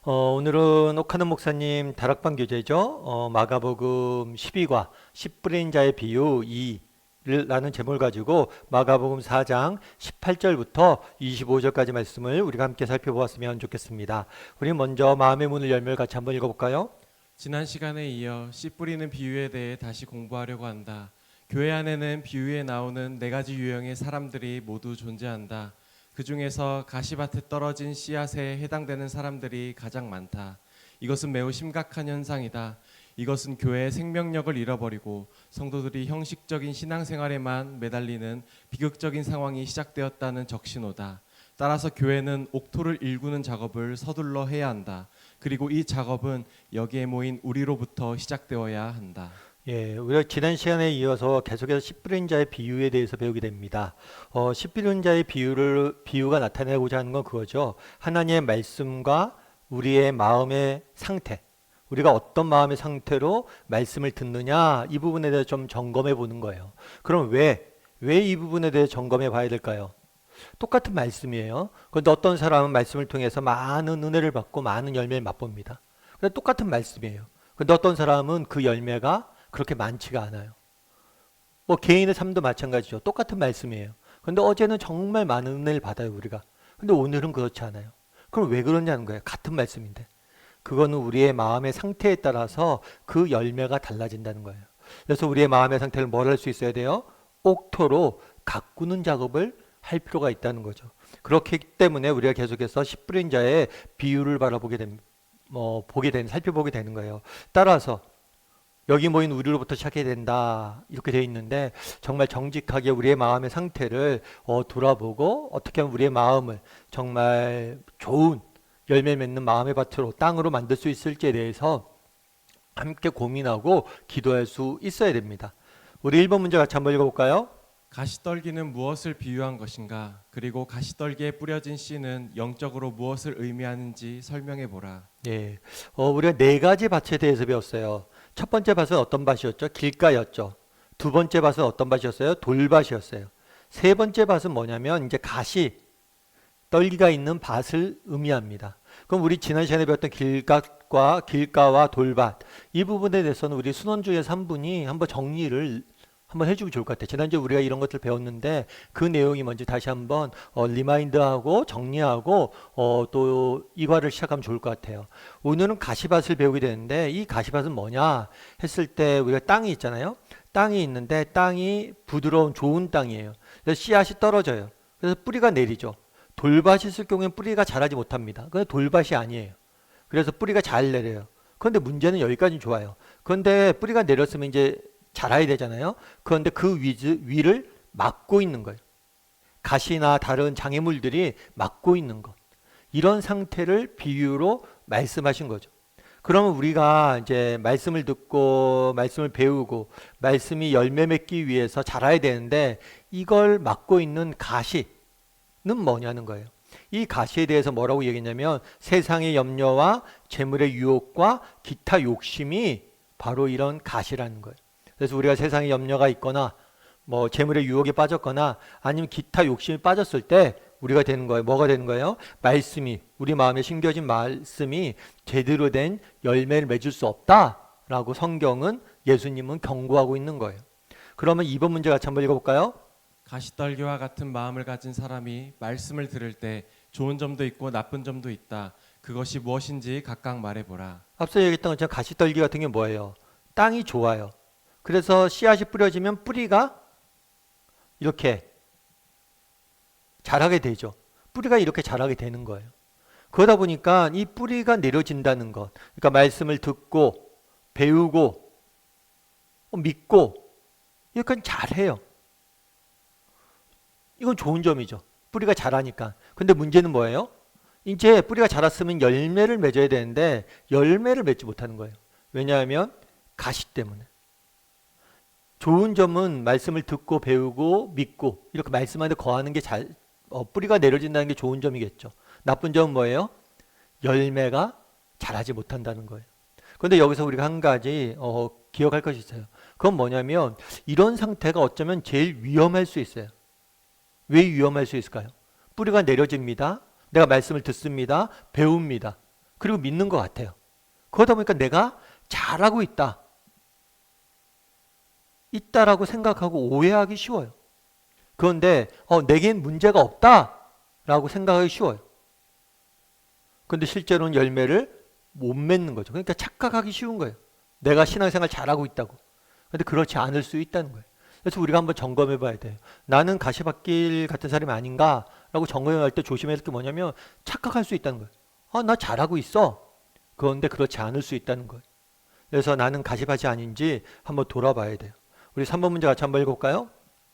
오늘은 옥하는 목사님 다락방 교재죠. 마가복음 12과 씨 뿌린 자의 비유 2라는 제목을 가지고 마가복음 4장 18절부터 25절까지 말씀을 우리가 함께 살펴보았으면 좋겠습니다. 우리 먼저 마음의 문을 열면 같이 한번 읽어볼까요? 지난 시간에 이어 씨 뿌리는 비유에 대해 다시 공부하려고 한다. 교회 안에는 비유에 나오는 네 가지 유형의 사람들이 모두 존재한다. 그 중에서 가시밭에 떨어진 씨앗에 해당되는 사람들이 가장 많다. 이것은 매우 심각한 현상이다. 이것은 교회의 생명력을 잃어버리고 성도들이 형식적인 신앙생활에만 매달리는 비극적인 상황이 시작되었다는 적신호다. 따라서 교회는 옥토를 일구는 작업을 서둘러 해야 한다. 그리고 이 작업은 여기에 모인 우리로부터 시작되어야 한다. 예, 우리가 지난 시간에 이어서 계속해서 씨 뿌린 자의 비유에 대해서 배우게 됩니다. 씨 뿌린 자의 비유가 나타내고자 하는 건 그거죠. 하나님의 말씀과 우리의 마음의 상태, 우리가 어떤 마음의 상태로 말씀을 듣느냐, 이 부분에 대해서 좀 점검해 보는 거예요. 그럼 왜 이 부분에 대해 점검해 봐야 될까요? 똑같은 말씀이에요. 그런데 어떤 사람은 말씀을 통해서 많은 은혜를 받고 많은 열매를 맛봅니다. 근데 똑같은 말씀이에요. 그런데 어떤 사람은 그 열매가 그렇게 많지가 않아요. 뭐 개인의 삶도 마찬가지죠. 똑같은 말씀이에요. 그런데 어제는 정말 많은 은혜를 받아요, 우리가. 근데 오늘은 그렇지 않아요. 그럼 왜 그러냐는 거예요. 같은 말씀인데. 그거는 우리의 마음의 상태에 따라서 그 열매가 달라진다는 거예요. 그래서 우리의 마음의 상태를 뭘 할 수 있어야 돼요? 옥토로 가꾸는 작업을 할 필요가 있다는 거죠. 그렇기 때문에 우리가 계속해서 씨 뿌린 자의 비유를 살펴보게 되는 거예요. 따라서 여기 모인 우리로부터 시작해야 된다, 이렇게 되어 있는데, 정말 정직하게 우리의 마음의 상태를 돌아보고 어떻게 하면 우리의 마음을 정말 좋은 열매 맺는 마음의 밭으로, 땅으로 만들 수 있을지에 대해서 함께 고민하고 기도할 수 있어야 됩니다. 우리 1번 문제 같이 한번 읽어볼까요? 가시떨기는 무엇을 비유한 것인가? 그리고 가시떨기에 뿌려진 씨는 영적으로 무엇을 의미하는지 설명해 보라. 예, 우리가 네 가지 밭에 대해서 배웠어요. 첫 번째 밭은 어떤 밭이었죠? 길가였죠. 두 번째 밭은 어떤 밭이었어요? 돌밭이었어요. 세 번째 밭은 뭐냐면 이제 가시, 떨기가 있는 밭을 의미합니다. 그럼 우리 지난 시간에 배웠던 길가와 돌밭, 이 부분에 대해서는 우리 순원주의 3분이 한번 정리를 한번 해주면 좋을 것 같아요. 지난주에 우리가 이런 것들 배웠는데 그 내용이 뭔지 다시 한번 리마인드하고 정리하고 또 이과를 시작하면 좋을 것 같아요. 오늘은 가시밭을 배우게 되는데, 이 가시밭은 뭐냐 했을 때 우리가 땅이 있잖아요. 땅이 있는데 땅이 부드러운 좋은 땅이에요. 그래서 씨앗이 떨어져요. 그래서 뿌리가 내리죠. 돌밭이 있을 경우에는 뿌리가 자라지 못합니다. 그런데 돌밭이 아니에요. 그래서 뿌리가 잘 내려요. 그런데 문제는 여기까지는 좋아요. 그런데 뿌리가 내렸으면 이제 자라야 되잖아요. 그런데 그 위를 막고 있는 거예요. 가시나 다른 장애물들이 막고 있는 것. 이런 상태를 비유로 말씀하신 거죠. 그러면 우리가 이제 말씀을 듣고 말씀을 배우고 말씀이 열매 맺기 위해서 자라야 되는데, 이걸 막고 있는 가시는 뭐냐는 거예요. 이 가시에 대해서 뭐라고 얘기했냐면, 세상의 염려와 재물의 유혹과 기타 욕심이 바로 이런 가시라는 거예요. 그래서 우리가 세상에 염려가 있거나 뭐 재물의 유혹에 빠졌거나 아니면 기타 욕심이 빠졌을 때 우리가 되는 거예요. 뭐가 되는 거예요? 말씀이, 우리 마음에 심겨진 말씀이 제대로 된 열매를 맺을 수 없다라고 성경은, 예수님은 경고하고 있는 거예요. 그러면 2번 문제 같이 한번 읽어볼까요? 가시떨기와 같은 마음을 가진 사람이 말씀을 들을 때 좋은 점도 있고 나쁜 점도 있다. 그것이 무엇인지 각각 말해 보라. 앞서 얘기했던 것처럼 가시떨기 같은 게 뭐예요? 땅이 좋아요. 그래서 씨앗이 뿌려지면 뿌리가 이렇게 자라게 되죠. 뿌리가 이렇게 자라게 되는 거예요. 그러다 보니까 이 뿌리가 내려진다는 것, 그러니까 말씀을 듣고 배우고 믿고 이렇게 잘해요. 이건 좋은 점이죠. 뿌리가 자라니까. 근데 문제는 뭐예요? 이제 뿌리가 자랐으면 열매를 맺어야 되는데 열매를 맺지 못하는 거예요. 왜냐하면 가시 때문에. 좋은 점은 말씀을 듣고 배우고 믿고 이렇게 말씀하는데 거하는 게 뿌리가 내려진다는 게 좋은 점이겠죠. 나쁜 점은 뭐예요? 열매가 자라지 못한다는 거예요. 그런데 여기서 우리가 한 가지 기억할 것이 있어요. 그건 뭐냐면, 이런 상태가 어쩌면 제일 위험할 수 있어요. 왜 위험할 수 있을까요? 뿌리가 내려집니다. 내가 말씀을 듣습니다. 배웁니다. 그리고 믿는 것 같아요. 그러다 보니까 내가 잘하고 있다라고 생각하고 오해하기 쉬워요. 그런데 내겐 문제가 없다라고 생각하기 쉬워요. 그런데 실제로는 열매를 못 맺는 거죠. 그러니까 착각하기 쉬운 거예요. 내가 신앙생활 잘하고 있다고. 그런데 그렇지 않을 수 있다는 거예요. 그래서 우리가 한번 점검해 봐야 돼요. 나는 가시밭길 같은 사람이 아닌가라고 점검할 때 조심해야 할 게 뭐냐면 착각할 수 있다는 거예요. 나 잘하고 있어. 그런데 그렇지 않을 수 있다는 거예요. 그래서 나는 가시밭이 아닌지 한번 돌아봐야 돼요. 우리 3번 문제 같이 한번 읽어볼까요?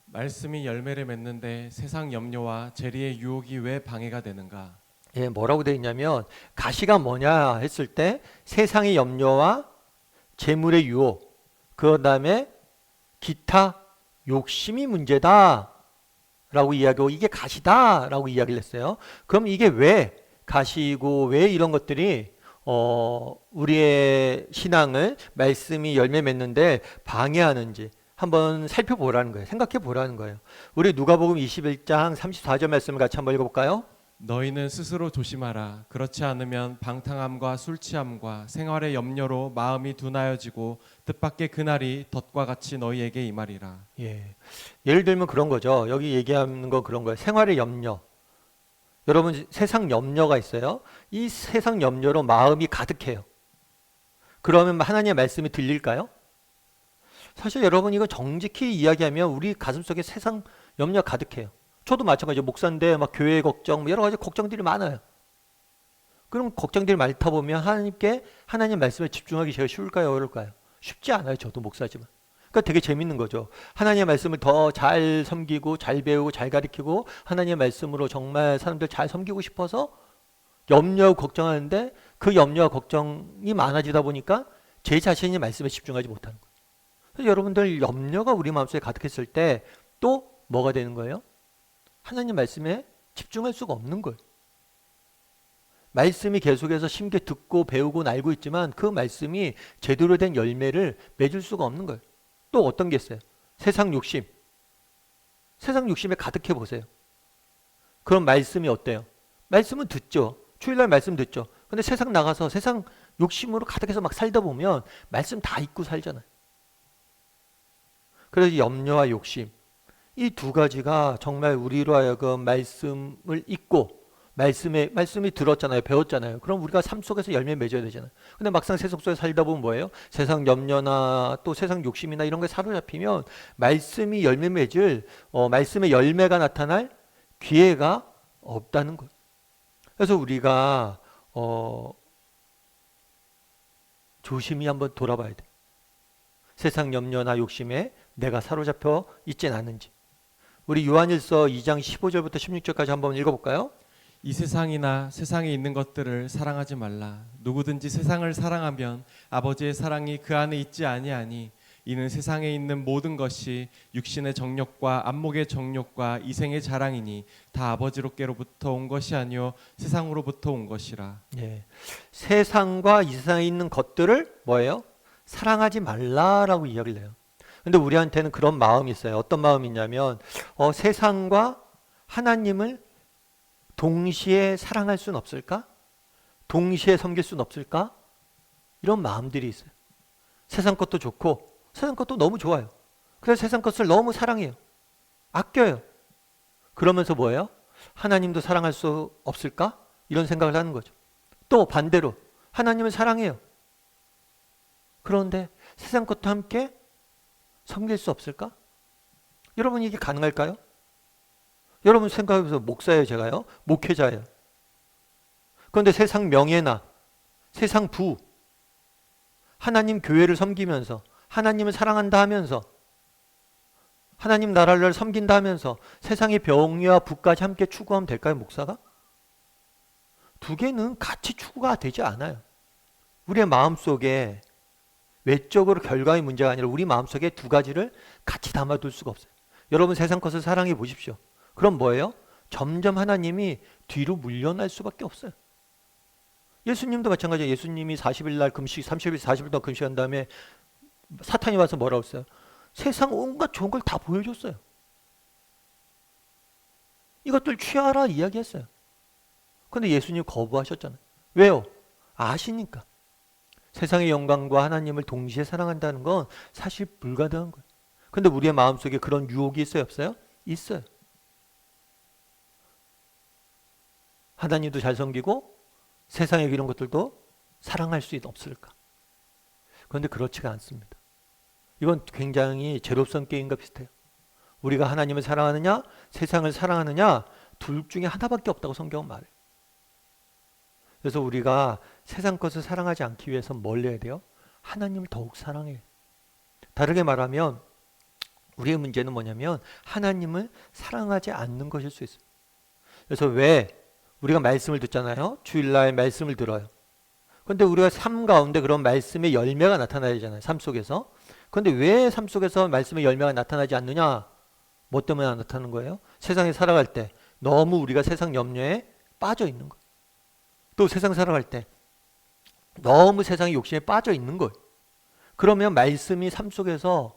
말씀이 열매를 맺는데 세상 염려와 재리의 유혹이 왜 방해가 되는가? 예, 뭐라고 되어 있냐면 가시가 뭐냐 했을 때 세상의 염려와 재물의 유혹, 그 다음에 기타 욕심이 문제다 라고 이야기하고 이게 가시다 라고 이야기를 했어요. 그럼 이게 왜 가시고 왜 이런 것들이 우리의 신앙을 말씀이 열매 맺는데 방해하는지 한번 살펴보라는 거예요. 생각해 보라는 거예요. 우리 누가복음 21장 34절 말씀을 같이 한번 읽어볼까요? 너희는 스스로 조심하라. 그렇지 않으면 방탕함과 술 취함과 생활의 염려로 마음이 둔하여지고 뜻밖의 그날이 덫과 같이 너희에게 임하리라. 예. 예를 들면 그런 거죠. 여기 얘기하는 건 그런 거예요. 생활의 염려. 여러분 세상 염려가 있어요. 이 세상 염려로 마음이 가득해요. 그러면 하나님의 말씀이 들릴까요? 사실 여러분 이거 정직히 이야기하면 우리 가슴속에 세상 염려 가득해요. 저도 마찬가지로 목사인데 막 교회 걱정 여러 가지 걱정들이 많아요. 그럼 걱정들이 많다 보면 하나님께 하나님 말씀에 집중하기 제가 쉬울까요? 어려울까요? 쉽지 않아요. 저도 목사지만. 그러니까 되게 재밌는 거죠. 하나님의 말씀을 더 잘 섬기고 잘 배우고 잘 가르치고 하나님의 말씀으로 정말 사람들 잘 섬기고 싶어서 염려하고 걱정하는데 그 염려와 걱정이 많아지다 보니까 제 자신이 말씀에 집중하지 못하는 거예요. 그래서 여러분들 염려가 우리 마음속에 가득했을 때 또 뭐가 되는 거예요? 하나님 말씀에 집중할 수가 없는 거예요. 말씀이 계속해서 심게 듣고 배우고 알고 있지만 그 말씀이 제대로 된 열매를 맺을 수가 없는 거예요. 또 어떤 게 있어요? 세상 욕심. 세상 욕심에 가득해 보세요. 그럼 말씀이 어때요? 말씀은 듣죠. 주일날 말씀 듣죠. 근데 세상 나가서 세상 욕심으로 가득해서 막 살다 보면 말씀 다 잊고 살잖아요. 그래서 염려와 욕심. 이 두 가지가 정말 우리로 하여금 말씀을 잊고 말씀이 들었잖아요. 배웠잖아요. 그럼 우리가 삶 속에서 열매 맺어야 되잖아요. 근데 막상 세상 속에 살다 보면 뭐예요? 세상 염려나 또 세상 욕심이나 이런 게 사로잡히면 말씀이 열매 맺을 말씀의 열매가 나타날 기회가 없다는 거예요. 그래서 우리가 조심히 한번 돌아봐야 돼. 세상 염려나 욕심에 내가 사로잡혀 있진 않은지. 우리 요한일서 2장 15절부터 16절까지 한번 읽어볼까요? 이 세상이나 세상에 있는 것들을 사랑하지 말라. 누구든지 세상을 사랑하면 아버지의 사랑이 그 안에 있지 아니하니 이는 세상에 있는 모든 것이 육신의 정욕과 안목의 정욕과 이생의 자랑이니 다 아버지로께로부터 온 것이 아니요 세상으로부터 온 것이라. 예. 세상과 이 세상에 있는 것들을 뭐예요? 사랑하지 말라라고 이야기를 해요. 근데 우리한테는 그런 마음이 있어요. 어떤 마음이 있냐면 세상과 하나님을 동시에 사랑할 수는 없을까? 동시에 섬길 수는 없을까? 이런 마음들이 있어요. 세상 것도 좋고 세상 것도 너무 좋아요. 그래서 세상 것을 너무 사랑해요. 아껴요. 그러면서 뭐예요? 하나님도 사랑할 수 없을까? 이런 생각을 하는 거죠. 또 반대로 하나님을 사랑해요. 그런데 세상 것도 함께 섬길 수 없을까? 여러분 이게 가능할까요? 여러분 생각해보세요. 목사예요, 제가요. 목회자예요. 그런데 세상 명예나 세상 부, 하나님 교회를 섬기면서 하나님을 사랑한다 하면서 하나님 나라를 섬긴다 하면서 세상의 명예와 부까지 함께 추구하면 될까요, 목사가? 두 개는 같이 추구가 되지 않아요. 우리의 마음속에 외적으로 결과의 문제가 아니라 우리 마음속에 두 가지를 같이 담아둘 수가 없어요. 여러분 세상 것을 사랑해 보십시오. 그럼 뭐예요? 점점 하나님이 뒤로 물러날 수밖에 없어요. 예수님도 마찬가지예요. 예수님이 40일 날 금식, 30일, 40일 동안 금식한 다음에 사탄이 와서 뭐라고 했어요? 세상 온갖 좋은 걸 다 보여줬어요. 이것들 취하라 이야기했어요. 그런데 예수님 거부하셨잖아요. 왜요? 아시니까. 세상의 영광과 하나님을 동시에 사랑한다는 건 사실 불가능한 거예요. 근데 우리의 마음속에 그런 유혹이 있어요, 없어요? 있어요. 하나님도 잘 섬기고 세상의 이런 것들도 사랑할 수 없을까? 그런데 그렇지가 않습니다. 이건 굉장히 제로섬 게임과 비슷해요. 우리가 하나님을 사랑하느냐, 세상을 사랑하느냐, 둘 중에 하나밖에 없다고 성경은 말해요. 그래서 우리가 세상 것을 사랑하지 않기 위해서 뭘 해야 돼요? 하나님을 더욱 사랑해요. 다르게 말하면 우리의 문제는 뭐냐면 하나님을 사랑하지 않는 것일 수 있어요. 그래서 왜 우리가 말씀을 듣잖아요. 주일날 말씀을 들어요. 그런데 우리가 삶 가운데 그런 말씀의 열매가 나타나야 되잖아요. 삶 속에서. 그런데 왜 삶 속에서 말씀의 열매가 나타나지 않느냐? 뭐 때문에 안 나타나는 거예요? 세상에 살아갈 때 너무 우리가 세상 염려에 빠져 있는 거예요. 또 세상 살아갈 때 너무 세상의 욕심에 빠져 있는 거예요. 그러면 말씀이 삶 속에서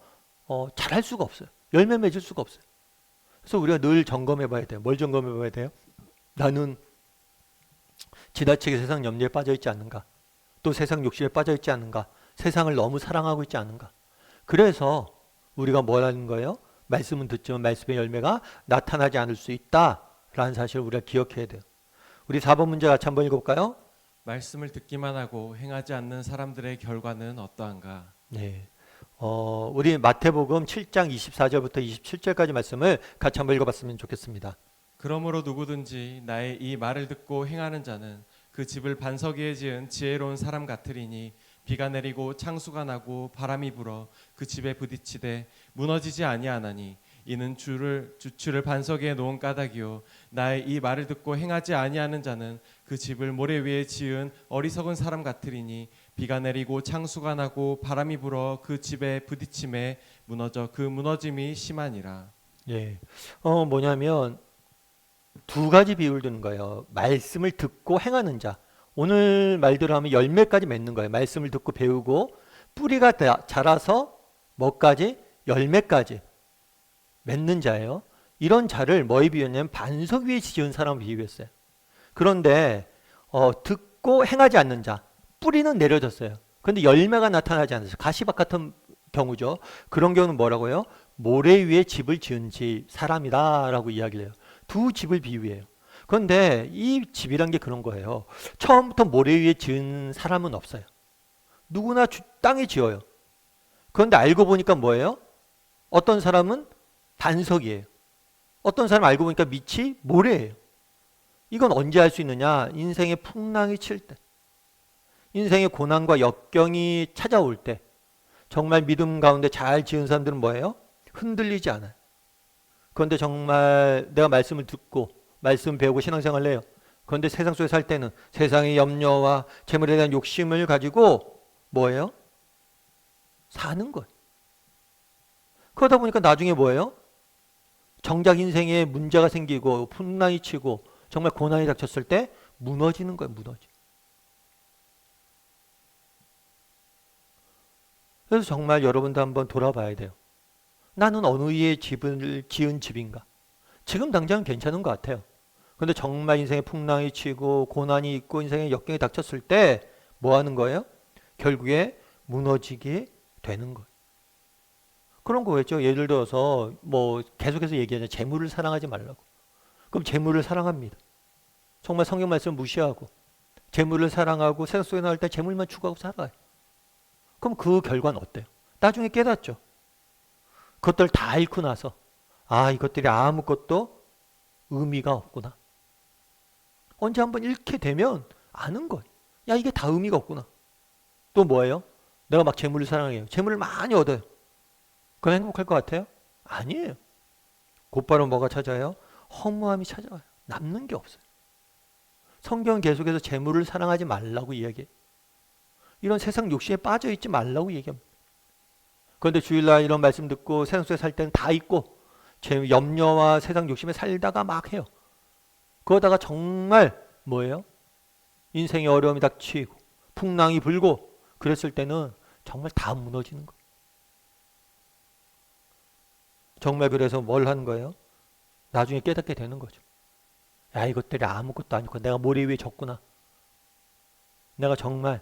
잘할 수가 없어요. 열매 맺을 수가 없어요. 그래서 우리가 늘 점검해 봐야 돼요. 뭘 점검해 봐야 돼요? 나는 지나치게 세상 염려에 빠져 있지 않는가? 또 세상 욕심에 빠져 있지 않는가? 세상을 너무 사랑하고 있지 않는가? 그래서 우리가 뭘 하는 거예요? 말씀은 듣지만 말씀의 열매가 나타나지 않을 수 있다라는 사실을 우리가 기억해야 돼요. 우리 4번 문제 같이 한번 읽어볼까요? 말씀을 듣기만 하고 행하지 않는 사람들의 결과는 어떠한가? 네. 우리 마태복음 7장 24절부터 27절까지 말씀을 같이 한번 읽어봤으면 좋겠습니다. 그러므로 누구든지 나의 이 말을 듣고 행하는 자는 그 집을 반석 위에 지은 지혜로운 사람 같으리니 비가 내리고 창수가 나고 바람이 불어 그 집에 부딪히되 무너지지 아니하나니 이는 주추를 반석 위에 놓은 까닭이요 나의 이 말을 듣고 행하지 아니하는 자는 그 집을 모래 위에 지은 어리석은 사람 같으리니 비가 내리고 창수가 나고 바람이 불어 그 집에 부딪힘에 무너져 그 무너짐이 심하니라. 예. 뭐냐면 두 가지 비유를 드는 거예요. 말씀을 듣고 행하는 자. 오늘 말대로 하면 열매까지 맺는 거예요. 말씀을 듣고 배우고 뿌리가 자라서 뭐까지? 열매까지 맺는 자예요. 이런 자를 뭐에 비유했냐면 반석 위에 지은 사람을 비유했어요. 그런데 듣고 행하지 않는 자. 뿌리는 내려졌어요. 그런데 열매가 나타나지 않았어요. 가시밭 같은 경우죠. 그런 경우는 뭐라고요? 모래 위에 집을 지은 사람이다라고 이야기를 해요. 두 집을 비유해요. 그런데 이 집이란 게 그런 거예요. 처음부터 모래 위에 지은 사람은 없어요. 누구나 땅에 지어요. 그런데 알고 보니까 뭐예요? 어떤 사람은 반석이에요. 어떤 사람 알고 보니까 밑이 모래예요. 이건 언제 할 수 있느냐? 인생의 풍랑이 칠 때. 인생의 고난과 역경이 찾아올 때. 정말 믿음 가운데 잘 지은 사람들은 뭐예요? 흔들리지 않아요. 그런데 정말 내가 말씀을 듣고 말씀 배우고 신앙생활을 해요. 그런데 세상 속에 살 때는 세상의 염려와 재물에 대한 욕심을 가지고 뭐예요? 사는 거예요. 그러다 보니까 나중에 뭐예요? 정작 인생에 문제가 생기고 풍랑이 치고 정말 고난이 닥쳤을 때 무너지는 거예요. 무너지. 그래서 정말 여러분도 한번 돌아봐야 돼요. 나는 어느 위에 집을 지은 집인가? 지금 당장은 괜찮은 것 같아요. 그런데 정말 인생의 풍랑이 치고 고난이 있고 인생의 역경이 닥쳤을 때 뭐 하는 거예요? 결국에 무너지게 되는 거예요. 그런 거겠죠. 예를 들어서 뭐 계속해서 얘기하잖아요. 재물을 사랑하지 말라고. 그럼 재물을 사랑합니다. 정말 성경 말씀을 무시하고 재물을 사랑하고 세상 속에 나올 때 재물만 추구하고 살아요. 그럼 그 결과는 어때요? 나중에 깨닫죠. 그것들 다 잃고 나서 이것들이 아무것도 의미가 없구나. 언제 한번 잃게 되면 아는 거예요. 야, 이게 다 의미가 없구나. 또 뭐예요? 내가 막 재물을 사랑해요. 재물을 많이 얻어요. 그럼 행복할 것 같아요? 아니에요. 곧바로 뭐가 찾아요? 허무함이 찾아와요. 남는 게 없어요. 성경은 계속해서 재물을 사랑하지 말라고 이야기해요. 이런 세상 욕심에 빠져 있지 말라고 얘기합니다. 그런데 주일날 이런 말씀 듣고 세상 속에 살 때는 다 있고 제 염려와 세상 욕심에 살다가 막 해요. 그러다가 정말 뭐예요? 인생의 어려움이 닥치고 풍랑이 불고 그랬을 때는 정말 다 무너지는 거예요. 정말 그래서 뭘 하는 거예요? 나중에 깨닫게 되는 거죠. 야, 이것들이 아무것도 아니고 내가 모래 위에 졌구나. 내가 정말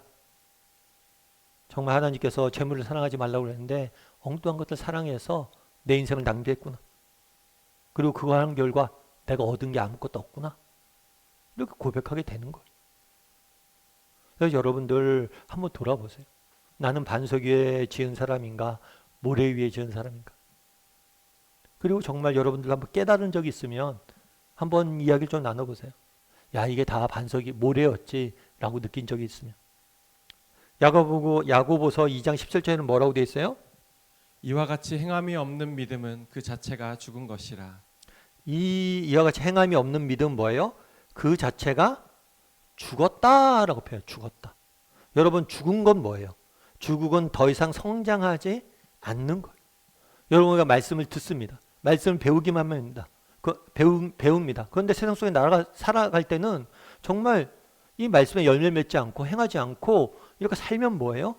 하나님께서 재물을 사랑하지 말라고 그랬는데 엉뚱한 것들 사랑해서 내 인생을 낭비했구나. 그리고 그거 한 결과 내가 얻은 게 아무것도 없구나. 이렇게 고백하게 되는 거예요. 그래서 여러분들 한번 돌아보세요. 나는 반석 위에 지은 사람인가? 모래 위에 지은 사람인가? 그리고 정말 여러분들 한번 깨달은 적이 있으면 한번 이야기를 좀 나눠보세요. 야, 이게 다 반석이 모래였지 라고 느낀 적이 있으면. 야고보서 2장 17절에는 뭐라고 되어 있어요? 이와 같이 행함이 없는 믿음은 그 자체가 죽은 것이라. 이와 같이 행함이 없는 믿음은 뭐예요? 그 자체가 죽었다라고 표현해요. 죽었다. 여러분, 죽은 건 뭐예요? 죽은 건 더 이상 성장하지 않는 거예요. 여러분, 우리가 말씀을 듣습니다. 말씀을 배우기만 하면 됩니다. 배웁니다. 그런데 세상 속에 살아갈 때는 정말 이 말씀에 열매를 맺지 않고 행하지 않고 이렇게 살면 뭐예요?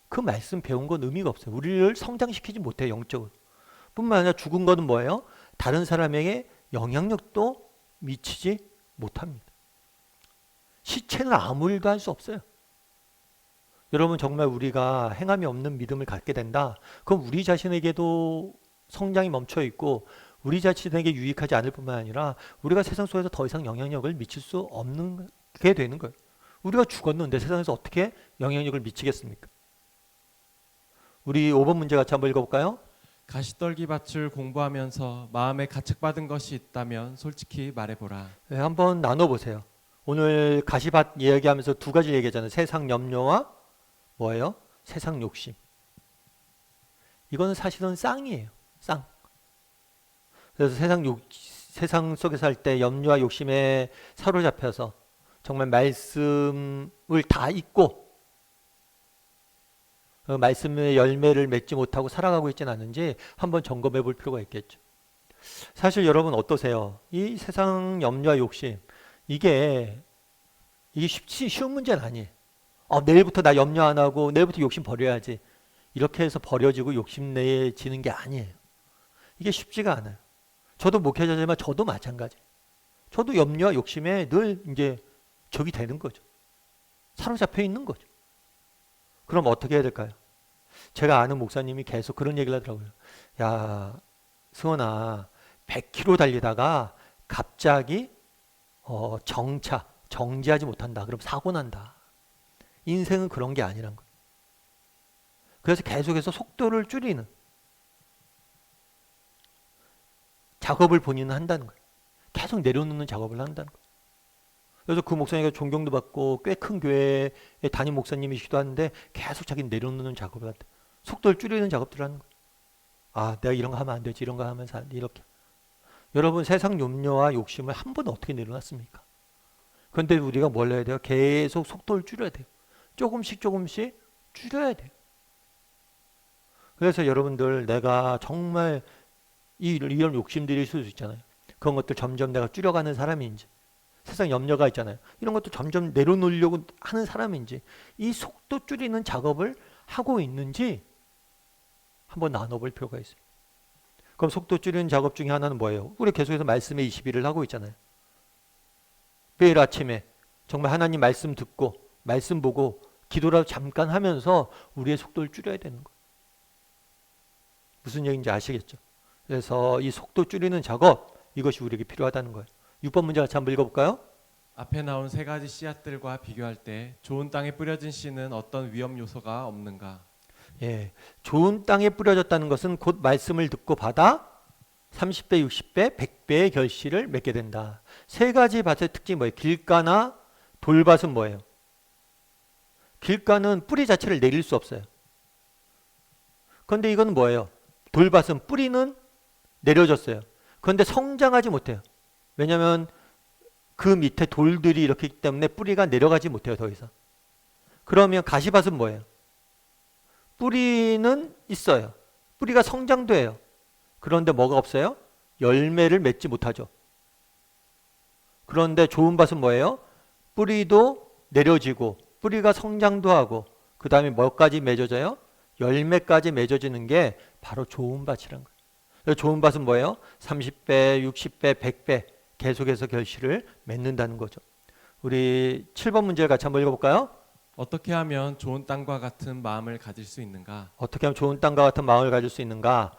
그 말씀 배운 건 의미가 없어요. 우리를 성장시키지 못해요. 영적으로. 뿐만 아니라 죽은 거는 뭐예요? 다른 사람에게 영향력도 미치지 못합니다. 시체는 아무 일도 할 수 없어요. 여러분, 정말 우리가 행함이 없는 믿음을 갖게 된다. 그럼 우리 자신에게도 성장이 멈춰 있고 우리 자신에게 유익하지 않을 뿐만 아니라 우리가 세상 속에서 더 이상 영향력을 미칠 수 없는 게 되는 거예요. 우리가 죽었는데 세상에서 어떻게 영향력을 미치겠습니까? 우리 5번 문제 같이 한번 읽어볼까요? 가시떨기 밭을 공부하면서 마음에 가책받은 것이 있다면 솔직히 말해보라. 네, 한번 나눠보세요. 오늘 가시밭 이야기하면서 두 가지 얘기하잖아요. 세상 염려와 뭐예요? 세상 욕심. 이거는 사실은 쌍이에요. 쌍. 그래서 세상 속에 살 때 염려와 욕심에 사로잡혀서 정말 말씀을 다 잊고 그 말씀의 열매를 맺지 못하고 살아가고 있지는 않은지 한번 점검해 볼 필요가 있겠죠. 사실 여러분 어떠세요? 이 세상 염려와 욕심 이게 쉬운 문제는 아니에요. 내일부터 나 염려 안 하고 내일부터 욕심 버려야지. 이렇게 해서 버려지고 욕심내지는 게 아니에요. 이게 쉽지가 않아요. 저도 목회자지만 저도 마찬가지. 저도 염려와 욕심에 늘 이제 적이 되는 거죠. 사로잡혀 있는 거죠. 그럼 어떻게 해야 될까요? 제가 아는 목사님이 계속 그런 얘기를 하더라고요. 야, 승원아, 100km 달리다가 갑자기 정지하지 못한다. 그럼 사고 난다. 인생은 그런 게 아니란 거예요. 그래서 계속해서 속도를 줄이는 작업을 본인은 한다는 거예요. 계속 내려놓는 작업을 한다는 거예요. 그래서 그 목사님과 존경도 받고 꽤 큰 교회에 담임 목사님이시기도 한데 계속 자기는 내려놓는 작업을 한다. 속도를 줄이는 작업들을 하는 거예요. 내가 이런 거 하면 안 되지. 이런 거 하면 안 돼. 이렇게. 여러분, 세상 염려와 욕심을 한 번은 어떻게 내려놨습니까? 그런데 우리가 뭘 해야 돼요? 계속 속도를 줄여야 돼요. 조금씩 줄여야 돼요. 그래서 여러분들 내가 정말 이런 욕심들이 있을 수 있잖아요. 그런 것들 점점 내가 줄여가는 사람인지 세상 염려가 있잖아요. 이런 것도 점점 내려놓으려고 하는 사람인지 이 속도 줄이는 작업을 하고 있는지 한번 나눠볼 필요가 있어요. 그럼 속도 줄이는 작업 중에 하나는 뭐예요? 우리 계속해서 말씀의 20일을 하고 있잖아요. 매일 아침에 정말 하나님 말씀 듣고 말씀 보고 기도라도 잠깐 하면서 우리의 속도를 줄여야 되는 거예요. 무슨 얘기인지 아시겠죠? 그래서 이 속도 줄이는 작업 이것이 우리에게 필요하다는 거예요. 6번 문제 같이 한번 읽어볼까요? 앞에 나온 세 가지 씨앗들과 비교할 때 좋은 땅에 뿌려진 씨는 어떤 위험 요소가 없는가? 예, 좋은 땅에 뿌려졌다는 것은 곧 말씀을 듣고 받아 30배, 60배, 100배의 결실을 맺게 된다. 세 가지 밭의 특징이 뭐예요? 길가나 돌밭은 뭐예요? 길가는 뿌리 자체를 내릴 수 없어요. 그런데 이건 뭐예요? 돌밭은 뿌리는 내려졌어요. 그런데 성장하지 못해요. 왜냐하면 그 밑에 돌들이 이렇기 때문에 뿌리가 내려가지 못해요. 더 이상. 그러면 가시밭은 뭐예요? 뿌리는 있어요. 뿌리가 성장도 해요. 그런데 뭐가 없어요? 열매를 맺지 못하죠. 그런데 좋은 밭은 뭐예요? 뿌리도 내려지고 뿌리가 성장도 하고 그 다음에 뭐까지 맺어져요? 열매까지 맺어지는 게 바로 좋은 밭이란 거예요. 좋은 밭은 뭐예요? 30배, 60배, 100배 계속해서 결실을 맺는다는 거죠. 우리 7번 문제를 같이 한번 읽어볼까요? 어떻게 하면 좋은 땅과 같은 마음을 가질 수 있는가? 어떻게 하면 좋은 땅과 같은 마음을 가질 수 있는가?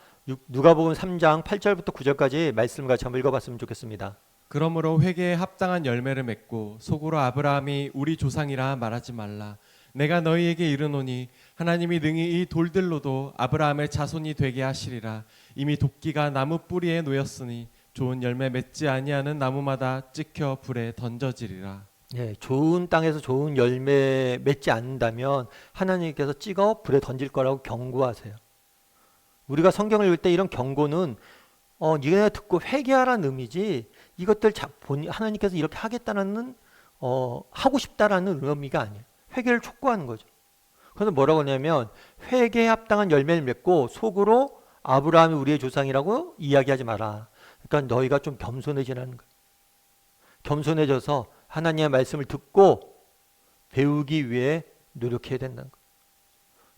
누가복음 3장 8절부터 9절까지 말씀을 같이 한번 읽어봤으면 좋겠습니다. 그러므로 회개에 합당한 열매를 맺고 속으로 아브라함이 우리 조상이라 말하지 말라. 내가 너희에게 이르노니 하나님이 능히 이 돌들로도 아브라함의 자손이 되게 하시리라. 이미 도끼가 나무 뿌리에 놓였으니 좋은 열매 맺지 아니하는 나무마다 찍혀 불에 던져지리라. 예, 좋은 땅에서 좋은 열매 맺지 않는다면 하나님께서 찍어 불에 던질 거라고 경고하세요. 우리가 성경을 읽을 때 이런 경고는 니네 듣고 회개하라는 의미지 이것들 하나님께서 이렇게 하겠다는 하고 싶다라는 의미가 아니에요. 회개를 촉구하는 거죠. 그래서 뭐라고 하냐면 회개에 합당한 열매를 맺고 속으로 아브라함이 우리의 조상이라고 이야기하지 마라. 그러니까 너희가 좀 겸손해지라는 거예요. 겸손해져서 하나님의 말씀을 듣고 배우기 위해 노력해야 된다는 거예요.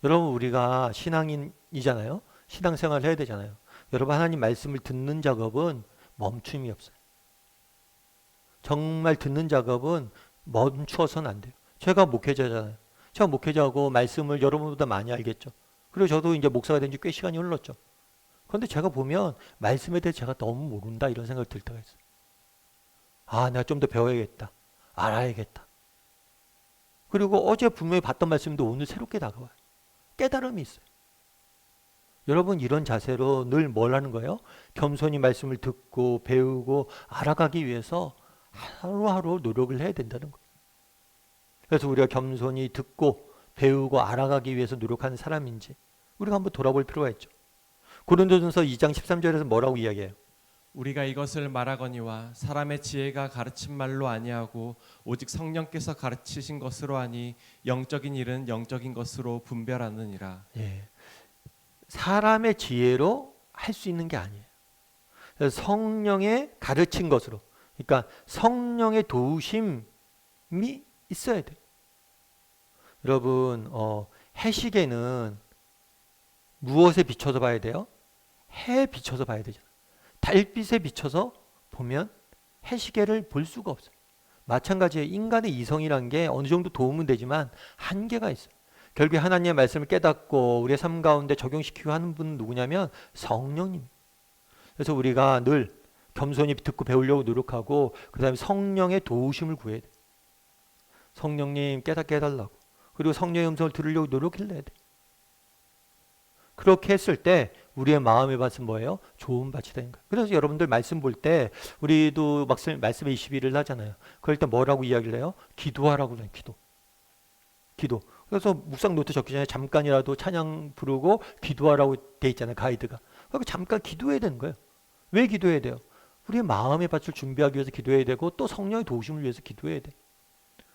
여러분 우리가 신앙인이잖아요. 신앙생활을 해야 되잖아요. 여러분 하나님 말씀을 듣는 작업은 멈춤이 없어요. 정말 듣는 작업은 멈추어서는 안 돼요. 제가 목회자잖아요. 제가 목회자고 말씀을 여러분보다 많이 알겠죠. 그리고 저도 이제 목사가 된 지 꽤 시간이 흘렀죠. 그런데 제가 보면 말씀에 대해 제가 너무 모른다 이런 생각이 들 때가 있어요. 아, 내가 좀 더 배워야겠다. 알아야겠다. 그리고 어제 분명히 봤던 말씀도 오늘 새롭게 다가와요. 깨달음이 있어요. 여러분 이런 자세로 늘 뭘 하는 거예요? 겸손히 말씀을 듣고 배우고 알아가기 위해서 하루하루 노력을 해야 된다는 거예요. 그래서 우리가 겸손히 듣고 배우고 알아가기 위해서 노력하는 사람인지 우리가 한번 돌아볼 필요가 있죠. 고린도전서 2장 13절에서 뭐라고 이야기해요? 우리가 이것을 말하거니와 사람의 지혜가 가르친 말로 아니하고 오직 성령께서 가르치신 것으로 하니 영적인 일은 영적인 것으로 분별하느니라. 예. 사람의 지혜로 할 수 있는 게 아니에요. 그래서 성령의 가르친 것으로, 그러니까 성령의 도우심이 있어야 돼요. 여러분 해시계는 무엇에 비춰서 봐야 돼요? 해에 비춰서 봐야 되잖아요. 달빛에 비춰서 보면 해시계를 볼 수가 없어요. 마찬가지에 인간의 이성이라는 게 어느 정도 도움은 되지만 한계가 있어요. 결국에 하나님의 말씀을 깨닫고 우리의 삶 가운데 적용시키고 하는 분은 누구냐면 성령님. 그래서 우리가 늘 겸손히 듣고 배우려고 노력하고 그 다음에 성령의 도우심을 구해야 돼요. 성령님 깨닫게 해달라고. 그리고 성령의 음성을 들으려고 노력을 해야 돼요. 그렇게 했을 때 우리의 마음의 밭은 뭐예요? 좋은 밭이 되는 거예요. 그래서 여러분들 말씀 볼 때 우리도 말씀의 21을 하잖아요. 그럴 때 뭐라고 이야기를 해요? 기도하라고 해요. 기도. 그래서 묵상 노트 적기 전에 잠깐이라도 찬양 부르고 기도하라고 돼 있잖아요. 가이드가. 그러니까 잠깐 기도해야 되는 거예요. 왜 기도해야 돼요? 우리의 마음의 밭을 준비하기 위해서 기도해야 되고 또 성령의 도우심을 위해서 기도해야 돼요.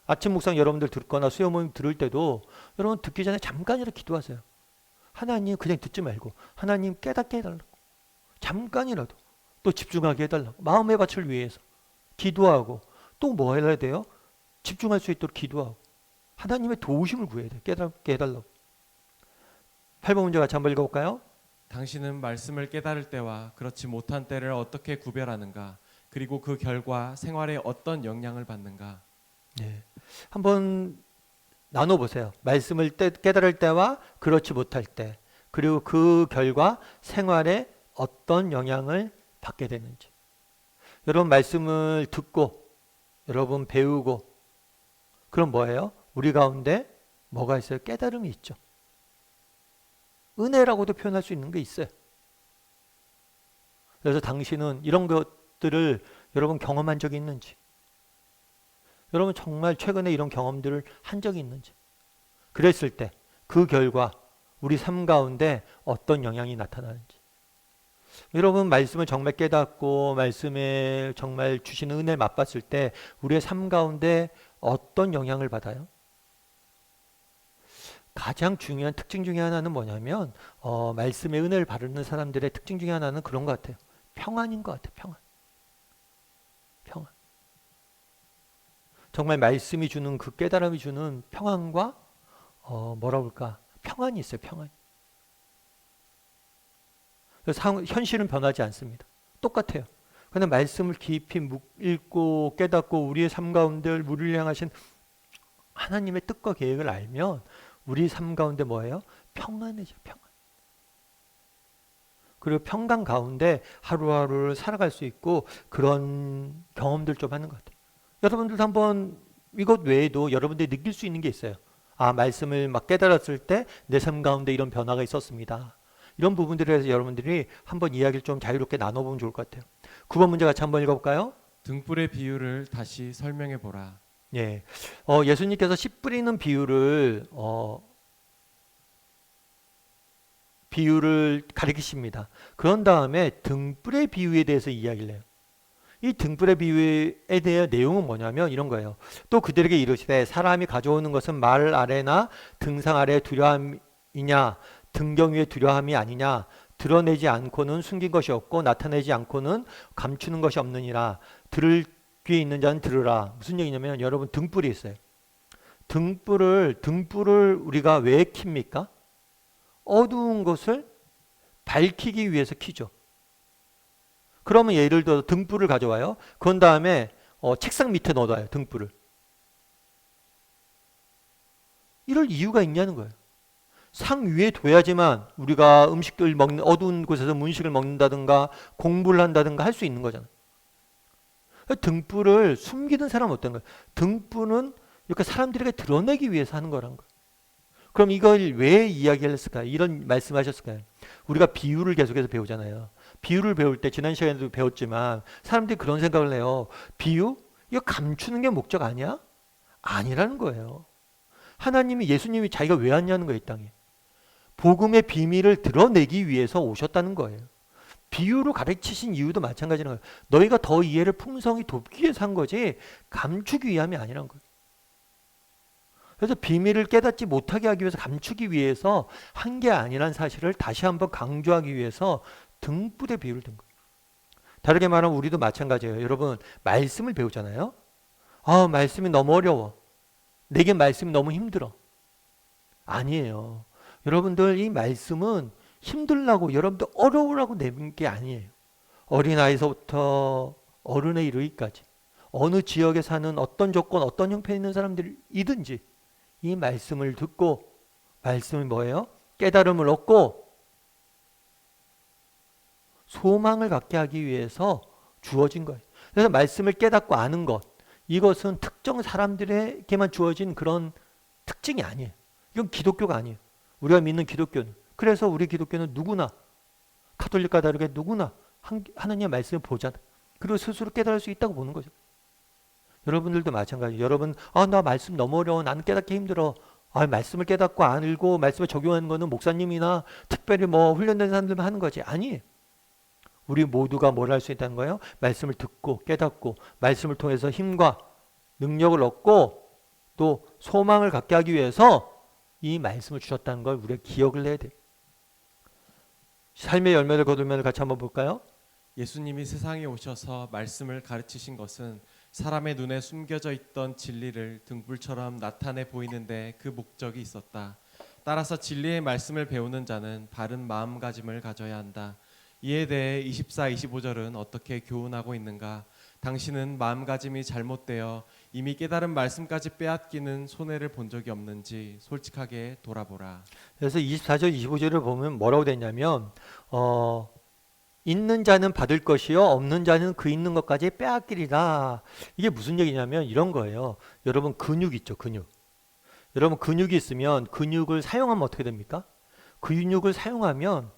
아침 묵상 여러분들 듣거나 수요 모임 들을 때도 여러분 듣기 전에 잠깐이라도 기도하세요. 하나님 그냥 듣지 말고 하나님 깨닫게 해달라고. 잠깐이라도 또 집중하게 해달라고. 마음의 밭을 위해서 기도하고 또 뭐 해야 돼요? 집중할 수 있도록 기도하고 하나님의 도우심을 구해야 돼요. 깨닫게 해달라고. 8번 문제 같이 한번 읽어볼까요? 당신은 말씀을 깨달을 때와 그렇지 못한 때를 어떻게 구별하는가? 그리고 그 결과 생활에 어떤 영향을 받는가? 네. 한번 나눠보세요. 말씀을 깨달을 때와 그렇지 못할 때, 그리고 그 결과 생활에 어떤 영향을 받게 되는지. 여러분 말씀을 듣고 여러분 배우고 그럼 뭐예요? 우리 가운데 뭐가 있어요? 깨달음이 있죠. 은혜라고도 표현할 수 있는 게 있어요. 그래서 당신은 이런 것들을 여러분 경험한 적이 있는지, 여러분 정말 최근에 이런 경험들을 한 적이 있는지, 그랬을 때 그 결과 우리 삶 가운데 어떤 영향이 나타나는지. 여러분 말씀을 정말 깨닫고 말씀에 정말 주시는 은혜를 맛봤을 때 우리의 삶 가운데 어떤 영향을 받아요? 가장 중요한 특징 중에 하나는 뭐냐면 말씀의 은혜를 바르는 사람들의 특징 중에 하나는 그런 것 같아요. 평안인 것 같아요. 평안. 정말 말씀이 주는 그 깨달음이 주는 평안과 뭐라 그럴까? 평안이 있어요. 평안. 그래서 현실은 변하지 않습니다. 똑같아요. 그런데 말씀을 깊이 읽고 깨닫고 우리의 삶 가운데 우리를 향하신 하나님의 뜻과 계획을 알면 우리 삶 가운데 뭐예요? 평안해져, 평안. 그리고 평강 가운데 하루하루를 살아갈 수 있고 그런 경험들 좀 하는 것 같아요. 여러분들도 한번 이것 외에도 여러분들이 느낄 수 있는 게 있어요. 아, 말씀을 막 깨달았을 때 내 삶 가운데 이런 변화가 있었습니다. 이런 부분들에 대해서 여러분들이 한번 이야기를 좀 자유롭게 나눠보면 좋을 것 같아요. 9번 문제 같이 한번 읽어볼까요? 등불의 비유를 다시 설명해 보라. 예, 예수님께서 씨 뿌리는 비유를 가리키십니다. 그런 다음에 등불의 비유에 대해서 이야기를 해요. 이 등불의 비유에 대한 내용은 뭐냐면 이런 거예요. 또 그들에게 이르시되 사람이 가져오는 것은 말 아래나 등상 아래 두려움이냐 등경 위에 두려움이 아니냐 드러내지 않고는 숨긴 것이 없고 나타내지 않고는 감추는 것이 없느니라. 들을 귀에 있는 자는 들으라. 무슨 얘기냐면 여러분 등불이 있어요. 등불을 우리가 왜 킵니까? 어두운 것을 밝히기 위해서 켜죠. 그러면 예를 들어 등불을 가져와요. 그런 다음에 책상 밑에 넣어둬요. 등불을. 이럴 이유가 있냐는 거예요. 상 위에 둬야지만 우리가 음식을 먹는 어두운 곳에서 문식을 먹는다든가 공부를 한다든가 할 수 있는 거잖아요. 등불을 숨기는 사람은 어떤 거예요? 등불은 이렇게 사람들에게 드러내기 위해서 하는 거란 거예요. 그럼 이걸 왜 이야기를 했을까요? 이런 말씀하셨을까요? 우리가 비유를 계속해서 배우잖아요. 비유를 배울 때 지난 시간에도 배웠지만 사람들이 그런 생각을 해요. 비유? 이거 감추는 게 목적 아니야? 아니라는 거예요. 하나님이 예수님이 자기가 왜 왔냐는 거예요. 이 땅에. 복음의 비밀을 드러내기 위해서 오셨다는 거예요. 비유로 가르치신 이유도 마찬가지는 거예요. 너희가 더 이해를 풍성히 돕기 위해서 한 거지 감추기 위함이 아니란 거예요. 그래서 비밀을 깨닫지 못하게 하기 위해서 감추기 위해서 한 게 아니란 사실을 다시 한번 강조하기 위해서 등불의 비유를 든 거예요. 다르게 말하면 우리도 마찬가지예요. 여러분 말씀을 배우잖아요. 아, 말씀이 너무 어려워. 내게 말씀이 너무 힘들어. 아니에요. 여러분들 이 말씀은 힘들라고 여러분들 어려우라고 내는 게 아니에요. 어린아이서부터 어른에 이르기까지 어느 지역에 사는 어떤 조건 어떤 형편에 있는 사람들이든지 이 말씀을 듣고 말씀이 뭐예요? 깨달음을 얻고 소망을 갖게 하기 위해서 주어진 거예요. 그래서 말씀을 깨닫고 아는 것 이것은 특정 사람들에게만 주어진 그런 특징이 아니에요. 이건 기독교가 아니에요. 우리가 믿는 기독교는. 그래서 우리 기독교는 누구나 가톨릭과 다르게 누구나 하나님의 말씀을 보잖아. 그리고 스스로 깨달을 수 있다고 보는 거죠. 여러분들도 마찬가지예요. 여러분 나 말씀 너무 어려워. 나는 깨닫기 힘들어. 말씀을 깨닫고 알고 말씀을 적용하는 거는 목사님이나 특별히 훈련된 사람들만 하는 거지. 아니에요. 우리 모두가 뭘 할 수 있다는 거예요? 말씀을 듣고 깨닫고 말씀을 통해서 힘과 능력을 얻고 또 소망을 갖게 하기 위해서 이 말씀을 주셨다는 걸 우리가 기억을 해야 돼요. 삶의 열매를 거두면 같이 한번 볼까요? 예수님이 세상에 오셔서 말씀을 가르치신 것은 사람의 눈에 숨겨져 있던 진리를 등불처럼 나타내 보이는데 그 목적이 있었다. 따라서 진리의 말씀을 배우는 자는 바른 마음가짐을 가져야 한다. 이에 대해 24, 25절은 어떻게 교훈하고 있는가? 당신은 마음가짐이 잘못되어 이미 깨달은 말씀까지 빼앗기는 손해를 본 적이 없는지 솔직하게 돌아보라. 그래서 24절, 25절을 보면 뭐라고 되냐면 있는 자는 받을 것이요 없는 자는 그 있는 것까지 빼앗기리라. 이게 무슨 얘기냐면 이런 거예요. 여러분 근육 있죠, 근육. 여러분 근육이 있으면 근육을 사용하면 어떻게 됩니까? 근육을 사용하면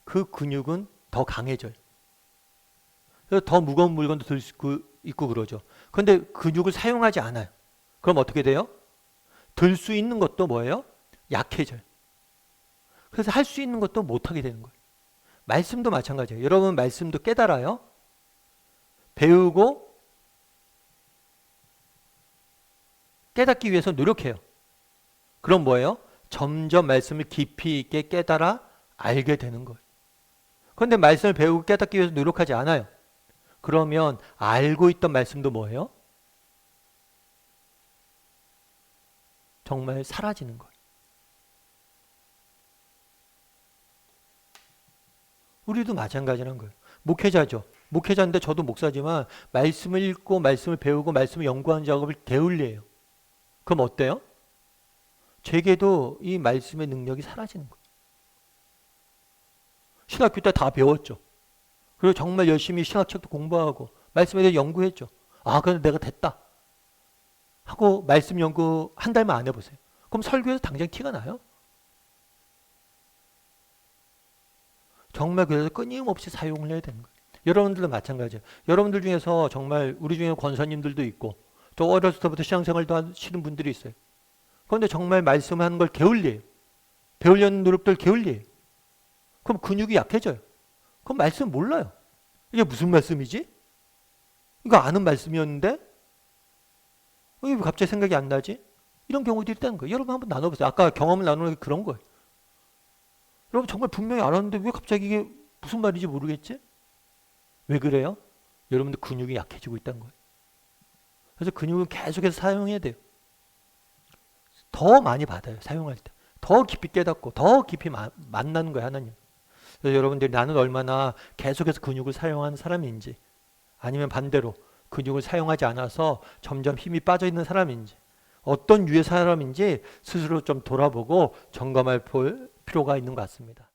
그 근육은 더 강해져요. 그래서 더 무거운 물건도 들 수 있고 그러죠. 그런데 근육을 사용하지 않아요. 그럼 어떻게 돼요? 들 수 있는 것도 뭐예요? 약해져요. 그래서 할 수 있는 것도 못하게 되는 거예요. 말씀도 마찬가지예요. 여러분 말씀도 깨달아요. 배우고 깨닫기 위해서 노력해요. 그럼 뭐예요? 점점 말씀을 깊이 있게 깨달아 알게 되는 거예요. 그런데 말씀을 배우고 깨닫기 위해서 노력하지 않아요. 그러면 알고 있던 말씀도 뭐예요? 정말 사라지는 거예요. 우리도 마찬가지라는 거예요. 목회자죠. 목회자인데 저도 목사지만 말씀을 읽고 말씀을 배우고 말씀을 연구하는 작업을 게을리해요. 그럼 어때요? 제게도 이 말씀의 능력이 사라지는 거예요. 신학교 때 다 배웠죠. 그리고 정말 열심히 신학책도 공부하고 말씀에 대해 연구했죠. 아, 그래서 내가 됐다 하고 말씀 연구 한 달만 안 해보세요. 그럼 설교에서 당장 티가 나요? 정말 그래서 끊임없이 사용을 해야 되는 거예요. 여러분들도 마찬가지예요. 여러분들 중에서 정말 우리 중에 권사님들도 있고 또 어렸을 때부터 신앙생활도 하시는 분들이 있어요. 그런데 정말 말씀하는 걸 게을리해요. 배우려는 노력들 게을리해요. 그럼 근육이 약해져요. 그럼 말씀 몰라요. 이게 무슨 말씀이지? 이거 아는 말씀이었는데 왜 갑자기 생각이 안 나지? 이런 경우도 있다는 거예요. 여러분 한번 나눠보세요. 아까 경험을 나누는 게 그런 거예요. 여러분 정말 분명히 알았는데 왜 갑자기 이게 무슨 말인지 모르겠지? 왜 그래요? 여러분들 근육이 약해지고 있다는 거예요. 그래서 근육은 계속해서 사용해야 돼요. 더 많이 받아요. 사용할 때. 더 깊이 깨닫고 더 깊이 만나는 거예요. 하나님. 그래서 여러분들이 나는 얼마나 계속해서 근육을 사용하는 사람인지 아니면 반대로 근육을 사용하지 않아서 점점 힘이 빠져 있는 사람인지 어떤 유의 사람인지 스스로 좀 돌아보고 점검할 필요가 있는 것 같습니다.